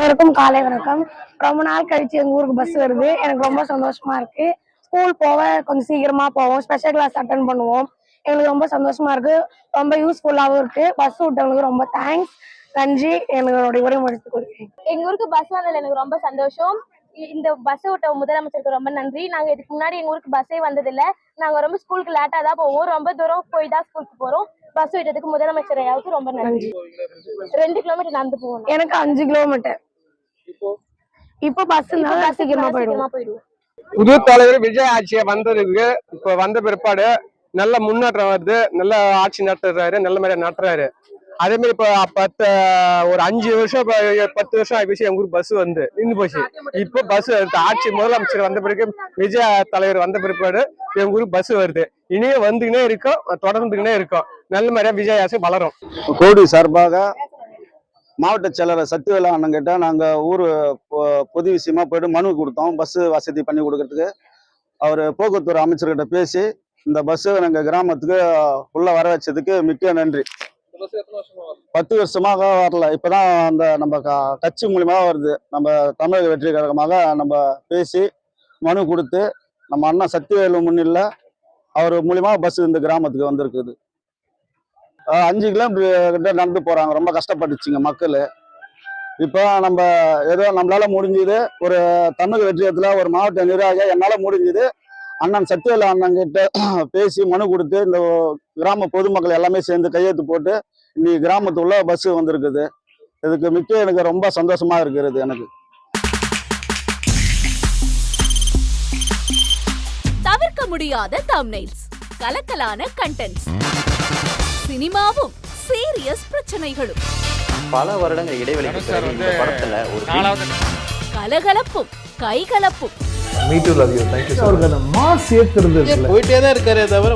அனைவருக்கும் காலை வணக்கம். ரொம்ப நாள் கழிச்சு எங்க ஊருக்கு பஸ் வருது. எனக்கு ரொம்ப சந்தோஷமா இருக்கு. ஸ்கூல் போக கொஞ்சம் சீக்கிரமா போவோம். ஸ்பெஷல் கிளாஸ் அட்டன் பண்ணுவோம். எங்களுக்கு ரொம்ப சந்தோஷமா இருக்கு. ரொம்ப யூஸ்ஃபுல்லாகவும் இருக்கு. பஸ் விட்டவங்களுக்கு ரொம்ப தேங்க்ஸ். நன்றி. என்னோட உரை முடித்துக் கொள்கிறேன். எங்க ஊருக்கு பஸ் வந்ததுல எனக்கு ரொம்ப சந்தோஷம். இந்த பஸ் விட்ட முதலமைச்சருக்கு ரொம்ப நன்றி. நாங்க இதுக்கு முன்னாடி எங்க ஊருக்கு பஸ்ஸே வந்ததில்ல. நாங்க ரொம்ப ஸ்கூலுக்கு லேட்டா தான் போவோம். ரொம்ப தூரம் போய் தான் ஸ்கூலுக்கு போறோம். பஸ் விட்டதுக்கு முதலமைச்சர் ஐயாவுக்கு ரொம்ப நன்றி. 2 கிலோமீட்டர் நடந்து போவோம். எனக்கு 5 கிலோமீட்டர். இப்போ பஸ்னால சீக்கிரமா போயிடுவோம். புது தலைவர் விஜய் ஆட்சியை வந்ததுக்கு இப்ப வந்த பிற்பாடு நல்ல முன்னேற்றம் வருது. நல்ல ஆட்சி நடத்துறாரு, நல்ல மாதிரி நடத்துறாரு. அதே மாதிரி இப்ப ஒரு 5 வருஷம் 10 வருஷம் ஆயிடுச்சு எங்க ஊருக்கு பஸ் வந்து நின்று போச்சு. இப்போ பஸ் ஆட்சி முதலமைச்சர் வந்த பிறகு விஜய் தலைவர் வந்த பிற்பாடு எங்க ஊருக்கு பஸ் வருது. இனியும் வந்துக்கினே இருக்கும், தொடர்ந்துக்கினே இருக்கும். நல்ல மாதிரியா விஜய் ஆட்சி வளரும். கோடி சார்பாக மாவட்ட செயலர் சத்யவேலா அண்ணன் கிட்ட நாங்கள் ஊர் பொது விஷயமா போயிட்டு மனு கொடுத்தோம். பஸ் வசதி பண்ணி கொடுக்கறதுக்கு அவர் போக்குவரத்து அமைச்சர்கிட்ட பேசி இந்த பஸ்ஸு எங்கள் கிராமத்துக்கு உள்ள வர வச்சதுக்கு மிக்க நன்றி. 10 வருஷமாக வரல, இப்போதான் அந்த நம்ம கட்சி மூலியமாக வருது. நம்ம தமிழக வெற்றி கழகமாக நம்ம பேசி மனு கொடுத்து நம்ம அண்ணன் சத்யவேலு முன்னில அவர் மூலியமாக பஸ் இந்த கிராமத்துக்கு வந்திருக்குது. 5 கிலோமீட்டர் நடந்து போறாங்க. ரொம்ப கஷ்டப்பட்டுச்சுங்க மக்கள். இப்போ நம்ம ஏதோ நம்மளால முடிஞ்சது ஒரு தமிழ் வெற்றியத்துல ஒரு மாவட்ட நிர்வாகியா என்னால முடிஞ்சது அண்ணன் சத்யவேலு அண்ணன் கிட்ட பேசி மனு கொடுத்து இந்த கிராம பொதுமக்கள் எல்லாமே சேர்ந்து கையெழுத்து போட்டு இன்னைக்கு கிராமத்துக்குள்ள பஸ் வந்திருக்குது. இதுக்கு மிக்க எனக்கு ரொம்ப சந்தோஷமா இருக்கிறது. எனக்கு தவிர்க்க முடியாத தம்ப்நெயில்ஸ், கலக்கலான கண்டென்ட்ஸ், சினிமாவும் சீரியஸ் பிரச்சனைகளும், பல வருடங்கள் இடைவெளிக்கு பிறகு இந்த படத்துல ஒரு கலகலப்பும் கைகலப்பும், போயிட்டே தான் இருக்காரே தவிர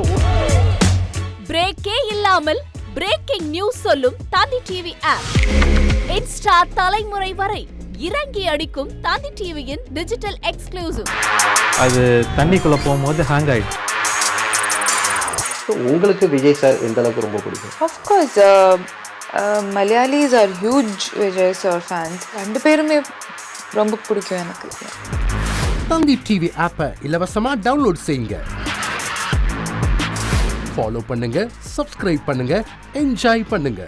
பிரேக்கே இல்லாமல் பிரேக்கிங் நியூஸ் சொல்லும் தந்தி டிவி ஆப். இன்ஸ்டா தலைமுறை வரை இறங்கி அடிக்கும் தந்தி டிவியின் டிஜிட்டல் எக்ஸ்க்ளூசிவ். அது தண்ணிக்குள்ள போகும்போது ஹேங் ஆயிடுச்சு. உங்களுக்கு விஜய் சார் எந்த அளவுக்கு ரொம்ப பிடிக்கும்? Of course, Malayalis are huge Vijay sir fans. ரெண்டு பேருமே ரொம்ப பிடிக்கும் எனக்கு. தந்தி டிவி ஆப்பை இலவசமா டவுன்லோட் செய்யுங்க. ஃபாலோ பண்ணுங்க, சப்ஸ்கிரைப் பண்ணுங்க, என்ஜாய் பண்ணுங்க.